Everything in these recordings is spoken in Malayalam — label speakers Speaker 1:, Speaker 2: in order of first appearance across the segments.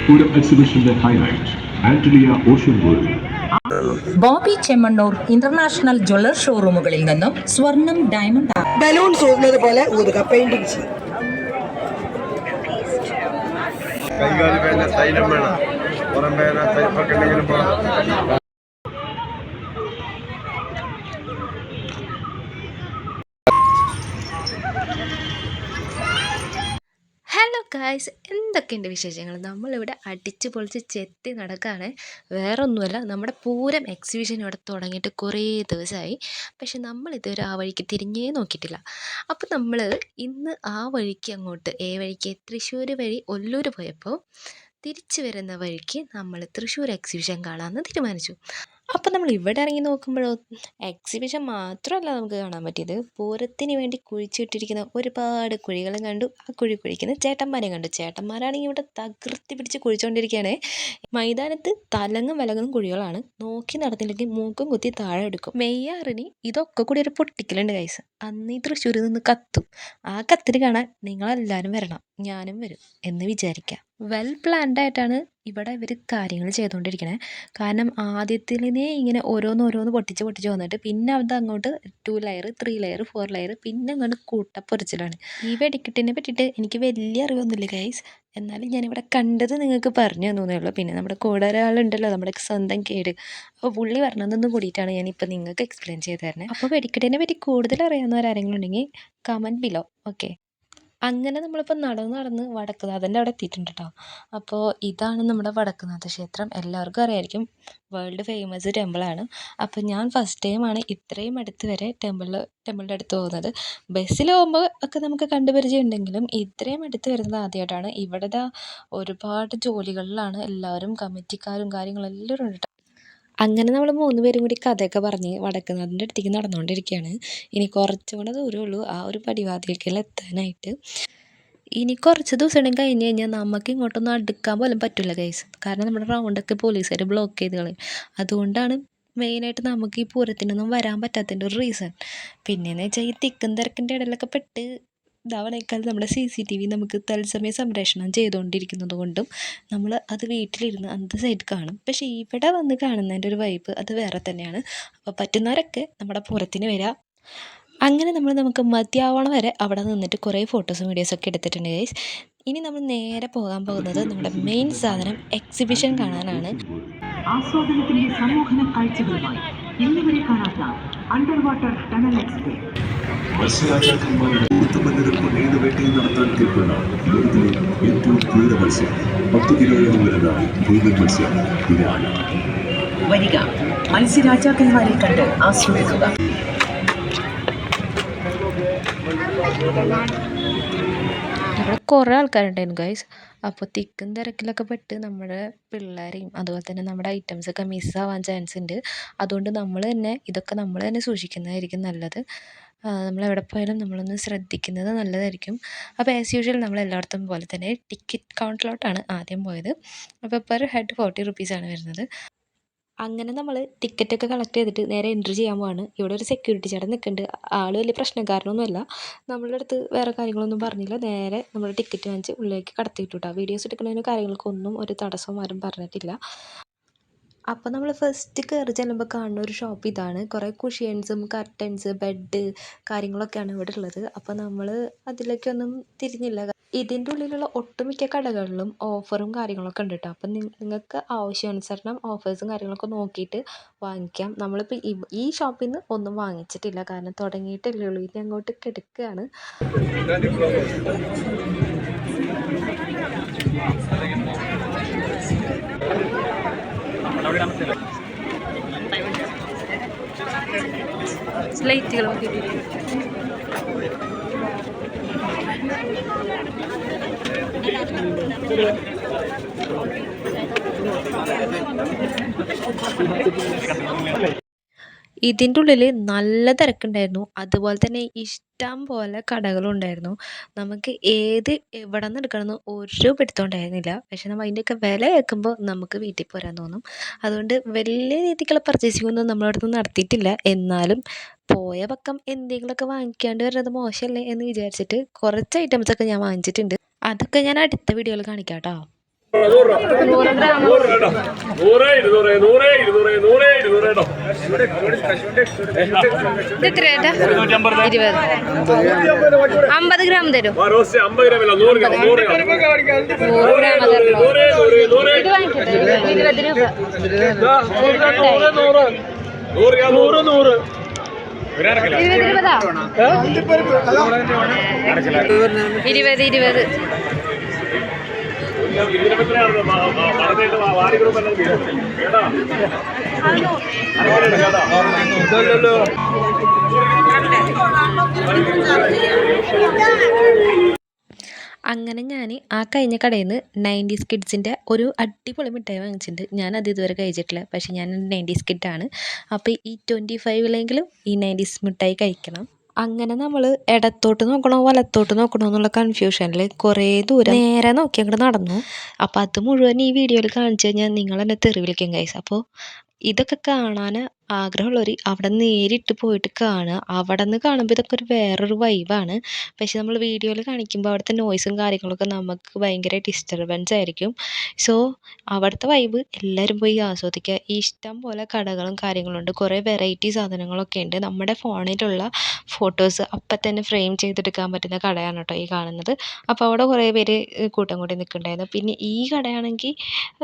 Speaker 1: പൂരം എക്സിബിഷന്റെ highlight Antalya ocean world.
Speaker 2: Boby Chemmanur international jeweller ഷോറൂമുകളിൽ നിന്നും സ്വർണം, ഡയമണ്ട്,
Speaker 3: ബലൂൺസ് ഊതുന്നത് പോലെ ഊതുക, പെയിന്റിംഗ് ചെയ്യും.
Speaker 4: കൈകാല് വേദന തൈലം വേണം, പുറം വേദന തൈപ്പൊക്കെ ഉണ്ടെങ്കിലും പോകണം.
Speaker 5: ഹലോ ഗായ്സ്, എന്തൊക്കെയുണ്ട് വിശേഷങ്ങൾ? നമ്മളിവിടെ അടിച്ച് പൊളിച്ച് ചെത്തി നടക്കുകയാണ്. വേറൊന്നുമല്ല, നമ്മുടെ പൂരം എക്സിബിഷൻ ഇവിടെ തുടങ്ങിയിട്ട് കുറേ ദിവസമായി. പക്ഷെ നമ്മളിതുവരെ ആ വഴിക്ക് തിരിഞ്ഞേ നോക്കിയിട്ടില്ല. അപ്പോൾ നമ്മൾ ഇന്ന് ആ വഴിക്ക് അങ്ങോട്ട് വഴിക്ക് തൃശ്ശൂർ വഴി ഒല്ലൂർ പോയപ്പോൾ തിരിച്ചു വരുന്ന വഴിക്ക് നമ്മൾ തൃശ്ശൂർ എക്സിബിഷൻ കാണാമെന്ന് തീരുമാനിച്ചു. അപ്പോൾ നമ്മൾ ഇവിടെ ഇറങ്ങി നോക്കുമ്പോഴോ എക്സിബിഷൻ മാത്രമല്ല നമുക്ക് കാണാൻ പറ്റിയത്, പൂരത്തിന് വേണ്ടി കുഴിച്ചിട്ടിരിക്കുന്ന ഒരുപാട് കുഴികളും കണ്ടു. ആ കുഴിക്കുന്ന ചേട്ടന്മാരെയും കണ്ടു. ചേട്ടന്മാരാണെങ്കിൽ ഇവിടെ തകർത്തി പിടിച്ച് കുഴിച്ചുകൊണ്ടിരിക്കുകയാണ്. മൈതാനത്ത് തലങ്ങും വിലങ്ങും കുഴികളാണ്. നോക്കി നടന്നില്ലെങ്കിൽ മൂക്കും കുത്തി താഴെ എടുക്കും. മെയ്യാറിന് ഇതൊക്കെ കൂടി ഒരു പൊട്ടിക്കലുണ്ട് ഗൈസ്. അന്ന് ഈ തൃശ്ശൂരിൽ നിന്ന് കത്തും. ആ കത്തിന് കാണാൻ നിങ്ങളെല്ലാവരും വരണം, ഞാനും വരും എന്ന് വിചാരിക്കാം. വെൽ പ്ലാൻഡ് ആയിട്ടാണ് ഇവിടെ ഇവർ കാര്യങ്ങൾ ചെയ്തുകൊണ്ടിരിക്കണേ. കാരണം ആദ്യത്തിലേ ഇങ്ങനെ ഓരോന്ന് പൊട്ടിച്ച് വന്നിട്ട് പിന്നെ അത് അങ്ങോട്ട് 2 ലെയർ 3 ലെയർ 4 ലെയർ പിന്നെ അങ്ങോട്ട് കൂട്ടപ്പൊരിച്ചിലാണ്. ഈ വെടിക്കെട്ടിനെ പറ്റിയിട്ട് എനിക്ക് വലിയ അറിവൊന്നുമില്ല ഗൈസ്. എന്നാലും ഞാനിവിടെ കണ്ടത് നിങ്ങൾക്ക് പറഞ്ഞു തന്നേ ഉള്ളൂ. പിന്നെ നമ്മുടെ കൂടെ ഒരാളുണ്ടല്ലോ, നമ്മുടെ സ്വന്തം കേട്, അപ്പോൾ പുള്ളി പറഞ്ഞതൊന്നും കൂടിയിട്ടാണ് ഞാനിപ്പോൾ നിങ്ങൾക്ക് എക്സ്പ്ലെയിൻ ചെയ്ത് തരുന്നത്. അപ്പോൾ വെടിക്കെട്ടിനെ പറ്റി കൂടുതൽ അറിയാവുന്നവരാരെങ്കിലും ഉണ്ടെങ്കിൽ കമൻറ്റ് ബിലോ. ഓക്കെ, അങ്ങനെ നമ്മളിപ്പോൾ നടന്ന് വടക്കുനാഥൻ്റെ അവിടെ എത്തിയിട്ടുണ്ട് കേട്ടോ. അപ്പോൾ ഇതാണ് നമ്മുടെ വടക്കുനാഥ ക്ഷേത്രം. എല്ലാവർക്കും അറിയായിരിക്കും, ഫേമസ് ടെമ്പിളാണ്. അപ്പോൾ ഞാൻ ഫസ്റ്റ് ടൈമാണ് ഇത്രയും അടുത്ത് വരെ ടെമ്പിളിൻ്റെ അടുത്ത് പോകുന്നത്. ബസ്സിൽ പോകുമ്പോൾ ഒക്കെ നമുക്ക് കണ്ടുപരിചയം ഉണ്ടെങ്കിലും ഇത്രയും അടുത്ത് വരുന്നത് ആദ്യമായിട്ടാണ്. ഇവിടെ ഒരുപാട് ജോലികളിലാണ് എല്ലാവരും, കമ്മിറ്റിക്കാരും കാര്യങ്ങളെല്ലാവരും ഉണ്ട്. അങ്ങനെ നമ്മൾ 3 പേരും കൂടി കഥയൊക്കെ പറഞ്ഞ് വടക്കുന്നാഥൻ്റെ അടുത്തേക്ക് നടന്നുകൊണ്ടിരിക്കുകയാണ്. ഇനി കുറച്ചും കൂടെ ദൂരമേ ഉള്ളൂ ആ ഒരു പടിവാതിൽക്കൽ എത്താനായിട്ട്. ഇനി കുറച്ച് ദിവസം കഴിഞ്ഞ് കഴിഞ്ഞാൽ നമുക്ക് ഇങ്ങോട്ടൊന്നും അടുക്കാൻ പോലും പറ്റില്ല ഗൈസ്. കാരണം നമ്മുടെ റൗണ്ടൊക്കെ പോലീസുകാർ ബ്ലോക്ക് ചെയ്ത് കളയും. അതുകൊണ്ടാണ് മെയിനായിട്ട് നമുക്ക് ഈ പൂരത്തിനൊന്നും വരാൻ പറ്റാത്തതിൻ്റെ ഒരു റീസൺ. പിന്നെയെന്ന് വെച്ചാൽ ഈ തിക്കും തിരക്കിൻ്റെ ഇടയിലൊക്കെ പെട്ട് ഇതാവണേക്കാൾ നമ്മുടെ CCTV നമുക്ക് തത്സമയം സംപ്രേഷണം ചെയ്തുകൊണ്ടിരിക്കുന്നത് കൊണ്ടും നമ്മൾ അത് വീട്ടിലിരുന്ന് അന്ത് സൈഡ് കാണും. പക്ഷേ ഇവിടെ വന്ന് കാണുന്നതിൻ്റെ ഒരു വൈബ് അത് വേറെ തന്നെയാണ്. അപ്പോൾ പറ്റുന്നവരൊക്കെ നമ്മുടെ പൂരത്തിന് വരിക. അങ്ങനെ നമുക്ക് മതിയാവണം വരെ അവിടെ നിന്നിട്ട് കുറേ ഫോട്ടോസും വീഡിയോസൊക്കെ എടുത്തിട്ടുണ്ട് ഗൈസ്. ഇനി നമ്മൾ നേരെ പോകാൻ പോകുന്നത് നമ്മുടെ മെയിൻ സാധനം എക്സിബിഷൻ കാണാനാണ്.
Speaker 2: ആസ്വാദനത്തിന്റെ സമൂഹന കാഴ്ചകളുമായി ഇന്നുവരെ കാണാത്ത അണ്ടർ വാട്ടർ ടണൽ എക്സ്പ്രസ്.
Speaker 1: മത്സ്യരാജാക്കന്മാരുടെ ഊത്തുമല്ലുകൾക്ക് വേട്ടയിൽ നടത്താൻ കീഴ്പ്പെടുന്ന ലോകത്തിലെ ഏറ്റവും ക്രൂര മത്സ്യം 10 കിലോയോളം വരുന്ന ഭൂമൻ മത്സ്യം ഇരയാന.
Speaker 2: വരിക, മത്സ്യരാജാക്കന്മാരെ കണ്ട് ആസ്വദിക്കുക.
Speaker 5: ഇവിടെ കുറേ ആൾക്കാരുണ്ടായിരുന്നു ഗൈസ്. അപ്പോൾ തിക്കും തിരക്കിലൊക്കെ പെട്ട് നമ്മുടെ പിള്ളേരെയും അതുപോലെ തന്നെ നമ്മുടെ ഐറ്റംസൊക്കെ മിസ്സാവാൻ ചാൻസ് ഉണ്ട്. അതുകൊണ്ട് ഇതൊക്കെ നമ്മൾ തന്നെ സൂക്ഷിക്കുന്നതായിരിക്കും നല്ലത്. നമ്മളെവിടെ പോയാലും നമ്മളൊന്ന് ശ്രദ്ധിക്കുന്നത് നല്ലതായിരിക്കും. അപ്പോൾ ആസ് യൂഷ്വൽ നമ്മൾ എല്ലായിടത്തും പോലെ തന്നെ ടിക്കറ്റ് കൗണ്ടറിലോട്ടാണ് ആദ്യം പോയത്. അപ്പോൾ പെർ ഹെഡ് 40 റുപ്പീസാണ് വരുന്നത്. അങ്ങനെ നമ്മൾ ടിക്കറ്റൊക്കെ കളക്ട് ചെയ്തിട്ട് നേരെ എൻട്രി ചെയ്യാൻ പോവാണ്. ഇവിടെ ഒരു സെക്യൂരിറ്റി ചേട്ടൻ നിൽക്കുന്നുണ്ട്. ആൾ വലിയ പ്രശ്നക്കാരനൊന്നുമല്ല. നമ്മളുടെ അടുത്ത് വേറെ കാര്യങ്ങളൊന്നും പറഞ്ഞില്ല. നേരെ നമ്മൾ ടിക്കറ്റ് വാങ്ങിച്ച് ഉള്ളിലേക്ക് കടത്തി വിട്ടു കേട്ടോ. വീഡിയോസ് എടുക്കുന്നതിന് കാര്യങ്ങൾക്കൊന്നും ഒരു തടസ്സവും ആരും പറഞ്ഞിട്ടില്ല. അപ്പോൾ നമ്മൾ ഫസ്റ്റ് കയറി ചെല്ലുമ്പോൾ കാണുന്ന ഒരു ഷോപ്പ് ഇതാണ്. കുറേ കുഷ്യൻസും കർട്ടൻസ് ബെഡ് കാര്യങ്ങളൊക്കെയാണ് ഇവിടെ ഉള്ളത്. അപ്പോൾ നമ്മൾ അതിലേക്കൊന്നും തിരിഞ്ഞില്ല. ഇതിൻ്റെ ഉള്ളിലുള്ള ഒട്ടുമിക്ക കടകളിലും ഓഫറും കാര്യങ്ങളൊക്കെ ഉണ്ട് കേട്ടോ. അപ്പം നിങ്ങൾക്ക് ആവശ്യാനുസരണം ഓഫേഴ്സും കാര്യങ്ങളൊക്കെ നോക്കിയിട്ട് വാങ്ങിക്കാം. നമ്മളിപ്പോൾ ഈ ഷോപ്പിൽ നിന്ന് ഒന്നും വാങ്ങിച്ചിട്ടില്ല, കാരണം തുടങ്ങിയിട്ടല്ലേ ഉള്ളൂ. ഇനി അങ്ങോട്ട് കിടക്കുകയാണ്. ലൈറ്റുകൾ ഇതിൻ്റെ ഉള്ളിൽ നല്ല തിരക്കുണ്ടായിരുന്നു. അതുപോലെ തന്നെ ഇഷ്ടം പോലെ കടകളുണ്ടായിരുന്നു. നമുക്ക് എവിടെ നിന്ന് എടുക്കണമെന്ന് ഒരു പിടുത്തമുണ്ടായിരുന്നില്ല. പക്ഷെ നമ്മൾ അതിൻ്റെയൊക്കെ വില കേൾക്കുമ്പോൾ നമുക്ക് വീട്ടിൽ പോരാൻ തോന്നും. അതുകൊണ്ട് വലിയ രീതിക്കുള്ള പർച്ചേസിംഗ് ഒന്നും നമ്മളടുത്ത് നടത്തിയിട്ടില്ല. എന്നാലും പോയ പക്കം എന്തെങ്കിലുമൊക്കെ വാങ്ങിക്കാണ്ട് വരുന്നത് മോശമല്ലേ എന്ന് വിചാരിച്ചിട്ട് കുറച്ച് ഐറ്റംസൊക്കെ ഞാൻ വാങ്ങിച്ചിട്ടുണ്ട്. അതൊക്കെ ഞാൻ അടുത്ത വീഡിയോയിൽ കാണിക്കാം കേട്ടോ. എത്രയാ 20 50 ഗ്രാം തരും 100 ഗ്രാം ഇത് വാങ്ങിക്കട്ടെ 20 രൂപ 20 അങ്ങനെ ഞാൻ ആ കഴിഞ്ഞ കടയിൽ നിന്ന് 90s കിഡ്സിൻ്റെ ഒരു അടിപൊളി മിഠായി വാങ്ങിച്ചിട്ടുണ്ട്. ഞാനത് ഇതുവരെ കഴിച്ചിട്ടില്ല, പക്ഷേ ഞാൻ 90s കിഡാണ്. അപ്പോൾ ഈ 25-ലെങ്കിലും ഈ 90s മിഠായി കഴിക്കണം. അങ്ങനെ നമ്മൾ ഇടത്തോട്ട് നോക്കണോ വലത്തോട്ട് നോക്കണോ എന്നുള്ള കൺഫ്യൂഷനിൽ കുറേ ദൂരം നേരെ നോക്കി അങ്ങോട്ട് നടന്നു. അപ്പോൾ അത് മുഴുവൻ ഈ വീഡിയോയിൽ കാണിച്ചു കഴിഞ്ഞാൽ നിങ്ങൾ എന്നെ തെറി വിളിക്കും ഗൈസ്. അപ്പോൾ ഇതൊക്കെ കാണാൻ ആഗ്രഹമുള്ളവർ അവിടെ നേരിട്ട് പോയിട്ട് കാണുക. അവിടെ നിന്ന് കാണുമ്പോൾ ഇതൊക്കെ ഒരു വേറൊരു വൈബാണ്. പക്ഷെ നമ്മൾ വീഡിയോയിൽ കാണിക്കുമ്പോൾ അവിടുത്തെ നോയ്സും കാര്യങ്ങളൊക്കെ നമുക്ക് ഭയങ്കര ഡിസ്റ്റർബൻസ് ആയിരിക്കും. സോ അവിടുത്തെ വൈബ് എല്ലാവരും പോയി ആസ്വദിക്കുക. ഇഷ്ടം പോലെ കടകളും കാര്യങ്ങളുണ്ട്, കുറേ വെറൈറ്റി സാധനങ്ങളൊക്കെ ഉണ്ട്. നമ്മുടെ ഫോണിലുള്ള ഫോട്ടോസ് അപ്പം തന്നെ ഫ്രെയിം ചെയ്തെടുക്കാൻ പറ്റുന്ന കടയാണ് കേട്ടോ ഈ കാണുന്നത്. അപ്പോൾ അവിടെ കുറേ പേര് കൂട്ടം കൂടി നിൽക്കുന്നുണ്ടായിരുന്നു. പിന്നെ ഈ കടയാണെങ്കിൽ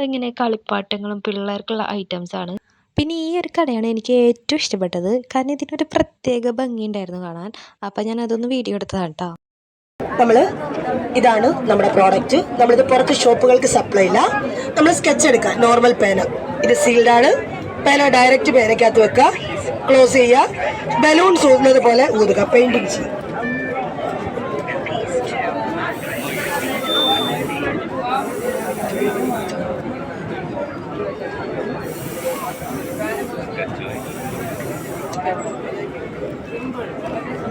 Speaker 5: ഇങ്ങനെ കളിപ്പാട്ടങ്ങളും പിള്ളേർക്കുള്ള ഐറ്റംസാണ്. പിന്നെ ഈ ഒരു കടയാണ് എനിക്ക് ഏറ്റവും ഇഷ്ടപ്പെട്ടത്, കാരണം ഇതിനൊരു പ്രത്യേക ഭംഗിയുണ്ടായിരുന്നു കാണാൻ. അപ്പം ഞാൻ അതൊന്ന് വീഡിയോ എടുത്തതാണ് കേട്ടോ.
Speaker 3: ഇതാണ് നമ്മുടെ പ്രോഡക്റ്റ്. നമ്മളിത് പുറത്ത് ഷോപ്പുകൾക്ക് സപ്ലൈ ഇല്ല. നമ്മൾ സ്കെച്ച് എടുക്കുക, നോർമൽ പേന, ഇത് സീൽഡാണ്. പേന ഡയറക്റ്റ് പേനക്കകത്ത് വെക്കുക, ക്ലോസ് ചെയ്യുക, ബലൂൺസ് ഊതുന്നത് പോലെ ഊതുക, പെയിന്റിങ് ചെയ്യുക.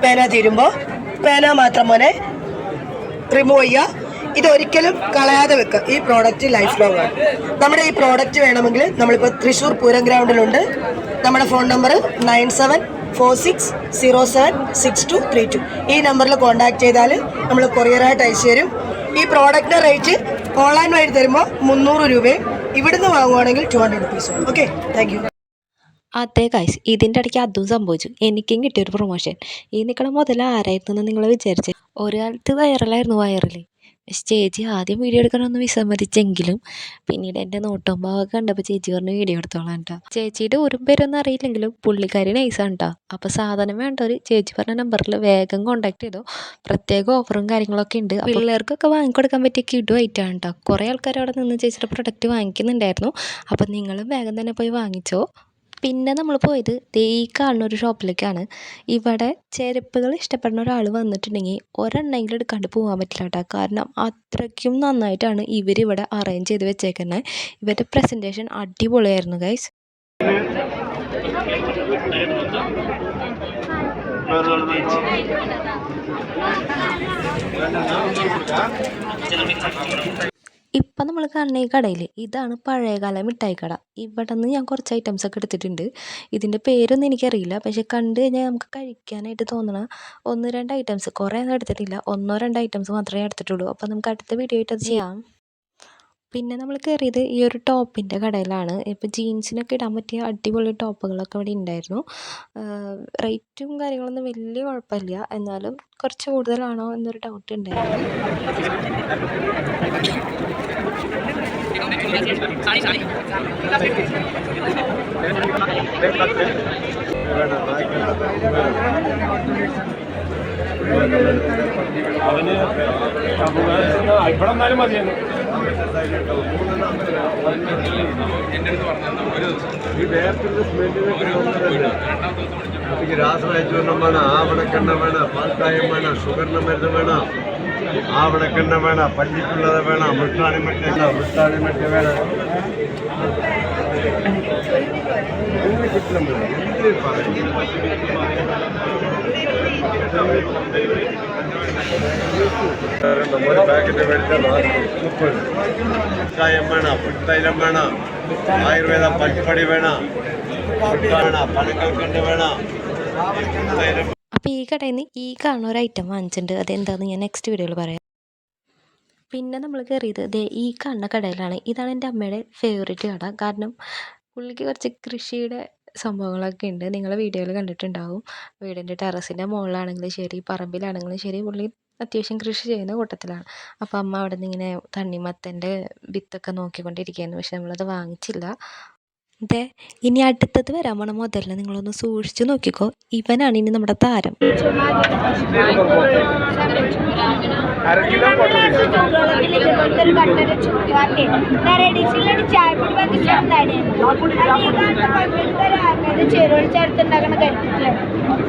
Speaker 3: പേന തീരുമ്പോൾ പേന മാത്രം മോനെ റിമൂവ് ചെയ്യുക. ഇതൊരിക്കലും കളയാതെ വെക്കുക. ഈ പ്രോഡക്റ്റ് ലൈഫ് ലോങ് ആണ്. നമ്മുടെ ഈ പ്രോഡക്റ്റ് വേണമെങ്കിൽ നമ്മളിപ്പോൾ തൃശ്ശൂർ പൂരം ഗ്രൗണ്ടിലുണ്ട്. നമ്മുടെ ഫോൺ നമ്പർ 9746076232. ഈ നമ്പറിൽ കോൺടാക്ട് ചെയ്താൽ നമ്മൾ കൊറിയറായിട്ട് അയച്ചു തരും. ഈ പ്രോഡക്റ്റിൻ്റെ റേറ്റ് ഓൺലൈൻ വഴി തരുമ്പോൾ 300 രൂപയും ഇവിടുന്ന് വാങ്ങുവാണെങ്കിൽ 200 റുപ്പീസും. Okay, thank you.
Speaker 5: അതെ ഗൈസ്, ഇതിൻ്റെ ഇടയ്ക്ക് അതും സംഭവിച്ചു. എനിക്കും കിട്ടിയൊരു പ്രൊമോഷൻ. ഈ നിൽക്കണ മുതൽ ആരായിരുന്നു നിങ്ങൾ വിചാരിച്ചത്? ഒരു കാലത്ത് വൈറലായിരുന്നു വൈറൽ. പക്ഷെ ചേച്ചി ആദ്യം വീഡിയോ എടുക്കാനൊന്ന് വിസമ്മതിച്ചെങ്കിലും പിന്നീട് എൻ്റെ നോട്ടം ഭാവമൊക്കെ കണ്ടപ്പോൾ ചേച്ചി പറഞ്ഞ് വീഡിയോ എടുത്തോളാം കേട്ടോ. ചേച്ചിയുടെ ഒരു പേരൊന്നും അറിയില്ലെങ്കിലും പുള്ളിക്കാരി നൈസാണ് കേട്ടോ. അപ്പോൾ സാധനം വേണ്ടവർ ചേച്ചി പറഞ്ഞ നമ്പറിൽ വേഗം കോൺടാക്ട് ചെയ്തോ. പ്രത്യേക ഓഫറും കാര്യങ്ങളൊക്കെ ഉണ്ട്. പിള്ളേർക്കൊക്കെ വാങ്ങിക്കൊടുക്കാൻ പറ്റിയ കിഡു ഐറ്റമാണ് കേട്ടോ. കുറേ ആൾക്കാർ അവിടെ നിന്ന് ചേച്ചിയുടെ പ്രൊഡക്റ്റ് വാങ്ങിക്കുന്നുണ്ടായിരുന്നു. അപ്പം നിങ്ങളും വേഗം തന്നെ പോയി വാങ്ങിച്ചോ. പിന്നെ നമ്മൾ പോയത് ഈ കാണുന്ന ഒരു ഷോപ്പിലേക്കാണ്. ഇവിടെ ചെരുപ്പുകൾ ഇഷ്ടപ്പെടുന്ന ഒരാൾ വന്നിട്ടുണ്ടെങ്കിൽ ഒരെണ്ണമെങ്കിലും എടുക്കാണ്ട് പോകാൻ പറ്റില്ല കേട്ടോ. കാരണം അത്രയ്ക്കും നന്നായിട്ടാണ് ഇവരിവിടെ അറേഞ്ച് ചെയ്ത് വെച്ചേക്കുന്നത്. ഇവരുടെ പ്രസൻറ്റേഷൻ അടിപൊളിയായിരുന്നു ഗൈസ്. ഇപ്പം നമ്മൾ കാണുന്ന ഈ കടയിൽ ഇതാണ് പഴയകാല മിഠായി കട. ഇവിടെ നിന്ന് ഞാൻ കുറച്ച് ഐറ്റംസൊക്കെ എടുത്തിട്ടുണ്ട്. ഇതിൻ്റെ പേരൊന്നും എനിക്കറിയില്ല, പക്ഷെ കണ്ടു കഴിഞ്ഞാൽ നമുക്ക് കഴിക്കാനായിട്ട് തോന്നണ 1-2 ഐറ്റംസ്, കുറേ ഒന്നും എടുത്തിട്ടില്ല, 1-2 ഐറ്റംസ് മാത്രമേ എടുത്തിട്ടുള്ളൂ. അപ്പോൾ നമുക്ക് അടുത്ത വീഡിയോ ആയിട്ട് അത് ചെയ്യാം. പിന്നെ നമ്മൾ കയറിയത് ഈ ഒരു ടോപ്പിൻ്റെ കടയിലാണ്. ഇപ്പോൾ ജീൻസിനൊക്കെ ഇടാൻ പറ്റിയ അടിപൊളി ടോപ്പുകളൊക്കെ ഇവിടെ ഉണ്ടായിരുന്നു. റേറ്റും കാര്യങ്ങളൊന്നും വലിയ കുഴപ്പമില്ല, എന്നാലും കുറച്ച് കൂടുതലാണോ എന്നൊരു ഡൗട്ട് ഉണ്ടായിരുന്നു.
Speaker 4: അവന് ഇവിടെ എന്നാലും മതിയാണ്. ഈ വേപ്പിന്റെ സ്മെല്ലിന് രാസവൈദ്യം വേണം, ആവണക്കെണ്ണ വേണം, പാൽക്കായം വേണം, ഷുഗറിന് മരുന്ന് വേണം, ആവണക്കെണ്ണ വേണം, പല്ലിക്കുള്ളത് വേണം, മുട്ടാണി മറ്റ വേണം. കിട്ടണം നമ്മുടെ പാക്കറ്റ് മേടിച്ചാൽ 30. കായം വേണം, പുൽത്തൈലം വേണം, ആയുർവേദ പൽപ്പടി വേണം, പനക്കൽക്കണ്ട് വേണം.
Speaker 5: അപ്പോൾ ഈ കടയിൽ നിന്ന് ഈ കാണുന്ന ഒരു ഐറ്റം വാങ്ങിച്ചിട്ടുണ്ട്. അതെന്താണെന്ന് ഞാൻ നെക്സ്റ്റ് വീഡിയോയിൽ പറയാം. പിന്നെ നമ്മൾ കയറിയത് ദേ ഈ കാണുന്ന കടയിലാണ്. ഇതാണ് എൻ്റെ അമ്മയുടെ ഫേവറേറ്റ് കട. കാരണം പുള്ളിക്ക് കുറച്ച് കൃഷിയുടെ സംഭവങ്ങളൊക്കെ ഉണ്ട്. നിങ്ങൾ വീഡിയോയിൽ കണ്ടിട്ടുണ്ടാവും. വീടിൻ്റെ ടെറസിൻ്റെ മുകളിലാണെങ്കിലും ശരി, പറമ്പിലാണെങ്കിലും ശരി, പുള്ളി അത്യാവശ്യം കൃഷി ചെയ്യുന്ന കൂട്ടത്തിലാണ്. അപ്പോൾ അമ്മ അവിടെ നിന്ന് ഇങ്ങനെ തണ്ണിമത്തൻ്റെ വിത്തൊക്കെ നോക്കിക്കൊണ്ടിരിക്കുകയായിരുന്നു. പക്ഷെ നമ്മളത് വാങ്ങിച്ചില്ല. ദേ ഇനി അടുത്തത് വരാൻ പോണ മുതലിനെ നിങ്ങളൊന്ന് സൂക്ഷിച്ച് നോക്കിക്കോ. ഇവനാണ് ഇനി നമ്മുടെ താരം.
Speaker 6: ചെറുപടി ചേർത്തുണ്ടാക്കണ കരിക്കില്ല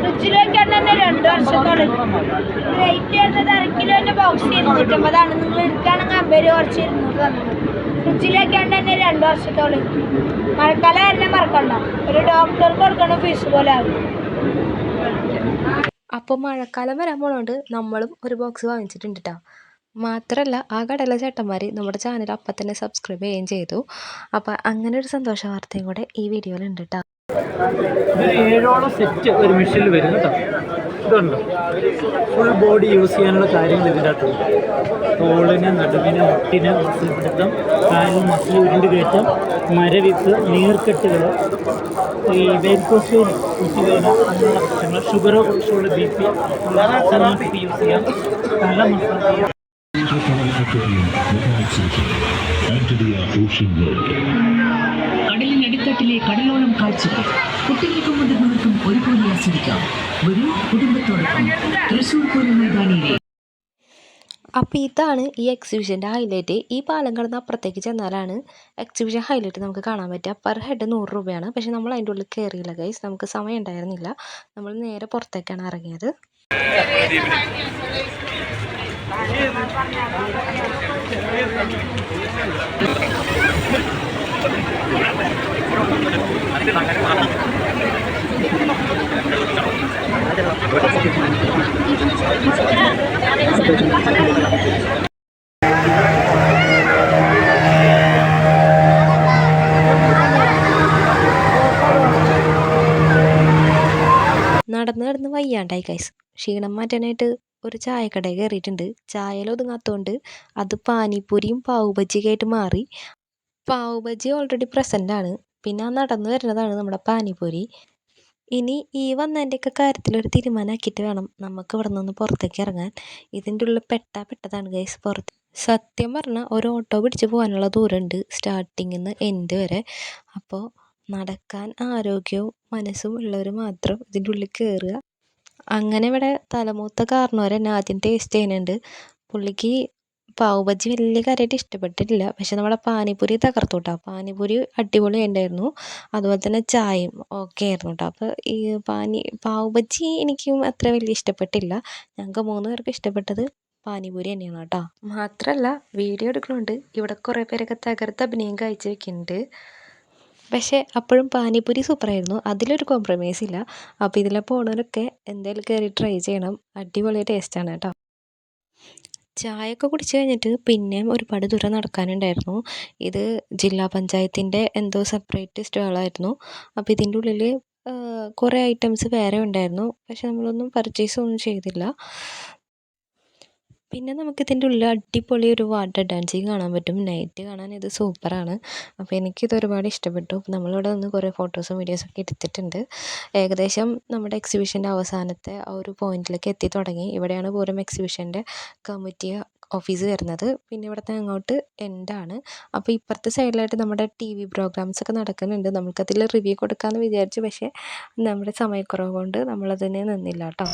Speaker 6: ഫ്രിഡ്ജിൽ വെക്കാൻ തന്നെ 2 വർഷത്തോളം. റേറ്റ് വരുന്നത് 1/2 കിലോന്റെ ബോക്സ് 250. നിങ്ങൾ എടുക്കുകയാണെങ്കിൽ 50 കുറച്ച് 200 തന്നത്. ഫ്രിഡ്ജിൽ വെക്കാൻ തന്നെ 2 വർഷത്തോളം. മഴക്കാലം തന്നെ മറക്കണ്ട, ഒരു ഡോക്ടർക്ക് കൊടുക്കണ ഫീസ് പോലെ ആകും.
Speaker 5: അപ്പോൾ മഴക്കാലം വരാൻ പോണോണ്ട് നമ്മളും ഒരു ബോക്സ് വാങ്ങിച്ചിട്ടുണ്ട് കേട്ടോ. മാത്രമല്ല ആ കടയിലെ ചേട്ടന്മാർ നമ്മുടെ ചാനൽ അപ്പം തന്നെ സബ്സ്ക്രൈബ് ചെയ്യുകയും ചെയ്തു. അപ്പോൾ അങ്ങനെ ഒരു സന്തോഷ വാർത്തയും കൂടെ ഈ വീഡിയോയിലുണ്ട് കേട്ടോ.
Speaker 7: ഒരു 7ഓളം സെറ്റ് ഒരു മെഷീനിൽ വരും കേട്ടോ. ഇതുണ്ട് ഫുൾ ബോഡി യൂസ് ചെയ്യാനുള്ള കാര്യങ്ങൾ ഇതിൻ്റെ അകത്തുണ്ട്. തോളിന്, നടുവിന്, മുട്ടിന് മസിൽ പിടുത്തം, കാലിന് മസിൽ ഉരുണ്ട് കയറ്റം, മരവിപ്പ്, നീർക്കെട്ടുകൾ, ഈ വെരിക്കോസ് കുട്ടിവേന അങ്ങനെയുള്ള പ്രശ്നങ്ങൾ, ഷുഗറോ കൊളസ്ട്രോൾ, BP യൂസ് ചെയ്യാം, തല മസാജ് ചെയ്യാം.
Speaker 2: കടലിനടിത്തട്ടിലെ കടലോളം കാഴ്ചകൾ കുട്ടികൾക്കും മുതിർന്നവർക്കും ഒരുപോലെ ആസ്വദിക്കാം. ഒരു കുടുംബത്തോടൊപ്പം തൃശ്ശൂർ പൂരം മൈതാനിയിലെ.
Speaker 5: അപ്പോൾ ഇതാണ് ഈ എക്സിബിഷൻ്റെ ഹൈലൈറ്റ്. ഈ പാലം കടന്ന് അപ്പുറത്തേക്ക് ചെന്നാലാണ് എക്സിബിഷൻ ഹൈലൈറ്റ് നമുക്ക് കാണാൻ പറ്റുക. പെർ ഹെഡ് 100 രൂപയാണ്. പക്ഷേ നമ്മൾ അതിൻ്റെ ഉള്ളിൽ കയറിയില്ല ഗൈസ്, നമുക്ക് സമയം ഉണ്ടായിരുന്നില്ല. നമ്മൾ നേരെ പുറത്തേക്കാണ് ഇറങ്ങിയത്. നടന്ന് വയ്യാണ്ടായി ഗൈസ്. ക്ഷീണം മാറ്റാനായിട്ട് ഒരു ചായക്കടയിൽ കയറിയിട്ടുണ്ട്. ചായയിൽ ഒതുങ്ങാത്തതുകൊണ്ട് അത് പാനിപ്പൂരിയും പാവ് ബജിയൊക്കെ ആയിട്ട് മാറി. പാവ് ബജി ഓൾറെഡി പ്രസൻ്റ് ആണ്. പിന്നെ ആ നടന്നു വരുന്നതാണ് നമ്മുടെ പാനിപ്പൂരി. ഇനി ഈ വന്നതിൻ്റെയൊക്കെ കാര്യത്തിലൊരു തീരുമാനമാക്കിയിട്ട് വേണം നമുക്ക് ഇവിടെ നിന്ന് പുറത്തേക്ക് ഇറങ്ങാൻ. ഇതിൻ്റെ ഉള്ളിൽ പെട്ടതാണ് ഗൈസ് പുറത്ത്. സത്യം പറഞ്ഞാൽ ഒരു ഓട്ടോ പിടിച്ച് പോകാനുള്ള ദൂരമുണ്ട് സ്റ്റാർട്ടിങ്ങിൽ നിന്ന് എൻഡ് വരെ. അപ്പോൾ നടക്കാൻ ആരോഗ്യവും മനസ്സും ഉള്ളവർ മാത്രം ഇതിൻ്റെ ഉള്ളിൽ കയറുക. അങ്ങനെ ഇവിടെ തലമൂത്ത കാരണവർ എന്നെ ആദ്യം ടേസ്റ്റ് ചെയ്യുന്നുണ്ട്. പുള്ളിക്ക് പാവ് ബജി വലിയ കാര്യമായിട്ട് ഇഷ്ടപ്പെട്ടിട്ടില്ല. പക്ഷെ നമ്മുടെ പാനിപ്പൂരി തകർത്തു കേട്ടോ. പാനിപ്പൂരി അടിപൊളി ഉണ്ടായിരുന്നു. അതുപോലെ തന്നെ ചായയും ഓക്കെ ആയിരുന്നു കേട്ടോ. അപ്പോൾ ഈ പാവ് ബജി എനിക്കും അത്ര വലിയ ഇഷ്ടപ്പെട്ടില്ല. ഞങ്ങൾക്ക് 3 പേർക്ക് ഇഷ്ടപ്പെട്ടത് പാനിപ്പൂരി തന്നെയാണ് കേട്ടോ. മാത്രമല്ല വീഡിയോ എടുക്കണോണ്ട് ഇവിടെ കുറേ പേരൊക്കെ തകർത്ത് അഭിനയം കാഴ്ച വെക്കുന്നുണ്ട്. പക്ഷേ അപ്പോഴും പാനിപ്പൂരി സൂപ്പറായിരുന്നു, അതിലൊരു കോംപ്രമൈസ് ഇല്ല. അപ്പോൾ ഇതിലെ പോണവരൊക്കെ എന്തായാലും കയറി ട്രൈ ചെയ്യണം. അടിപൊളി ടേസ്റ്റാണ് കേട്ടോ. ചായയൊക്കെ കുടിച്ച് കഴിഞ്ഞിട്ട് പിന്നെയും ഒരുപാട് ദൂരം നടക്കാനുണ്ടായിരുന്നു. ഇത് ജില്ലാ പഞ്ചായത്തിൻ്റെ എന്തോ സെപ്പറേറ്റ് സ്റ്റാളായിരുന്നു. അപ്പോൾ ഇതിൻ്റെ ഉള്ളിൽ കുറേ ഐറ്റംസ് വേറെ ഉണ്ടായിരുന്നു. പക്ഷെ നമ്മളൊന്നും പർച്ചേസ് ഒന്നും ചെയ്തില്ല. പിന്നെ നമുക്കിതിൻ്റെ ഉള്ളിൽ അടിപൊളി ഒരു വാട്ടർ ഡാൻസിങ് കാണാൻ പറ്റും. നൈറ്റ് കാണാൻ ഇത് സൂപ്പറാണ്. അപ്പോൾ എനിക്കിത് ഒരുപാട് ഇഷ്ടപ്പെട്ടു. നമ്മളിവിടെ നിന്ന് കുറേ ഫോട്ടോസും വീഡിയോസൊക്കെ എടുത്തിട്ടുണ്ട്. ഏകദേശം നമ്മുടെ എക്സിബിഷൻ്റെ അവസാനത്തെ ആ ഒരു പോയിന്റിലേക്ക് എത്തി തുടങ്ങി. ഇവിടെയാണ് പൂരം എക്സിബിഷൻ്റെ കമ്മിറ്റി ഓഫീസ് വരുന്നത്. പിന്നെ ഇവിടുത്തെ അങ്ങോട്ട് എൻഡാണ്. അപ്പോൾ ഇപ്പുറത്തെ സൈഡിലായിട്ട് നമ്മുടെ TV പ്രോഗ്രാംസൊക്കെ നടക്കുന്നുണ്ട്. നമുക്കതിൽ റിവ്യൂ കൊടുക്കാമെന്ന് വിചാരിച്ചു. പക്ഷേ നമ്മുടെ സമയക്കുറവ് കൊണ്ട് നമ്മളതിന് നിന്നില്ല കേട്ടോ.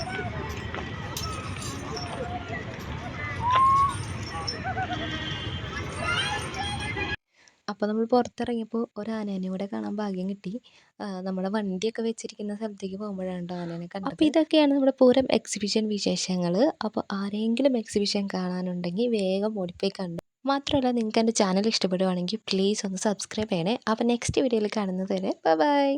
Speaker 5: അപ്പോൾ നമ്മൾ പുറത്തിറങ്ങിയപ്പോൾ ഒരു ആനേനെ കൂടെ കാണാൻ ഭാഗ്യം കിട്ടി. നമ്മുടെ വണ്ടിയൊക്കെ വെച്ചിരിക്കുന്ന സ്ഥലത്തേക്ക് പോകുമ്പോഴാണ് ആനേനെ കണ്ടത്. അപ്പോൾ ഇതൊക്കെയാണ് നമ്മുടെ പൂരം എക്സിബിഷൻ വിശേഷങ്ങൾ. അപ്പോൾ ആരെങ്കിലും എക്സിബിഷൻ കാണാനുണ്ടെങ്കിൽ വേഗം ഓടിപ്പോയി കണ്ടു. മാത്രമല്ല നിങ്ങൾക്ക് എൻ്റെ ചാനൽ ഇഷ്ടപ്പെടുവാണെങ്കിൽ പ്ലീസ് ഒന്ന് സബ്സ്ക്രൈബ് ചെയ്യണേ. അപ്പോൾ നെക്സ്റ്റ് വീഡിയോയിൽ കാണുന്നത് വരെ ബൈ.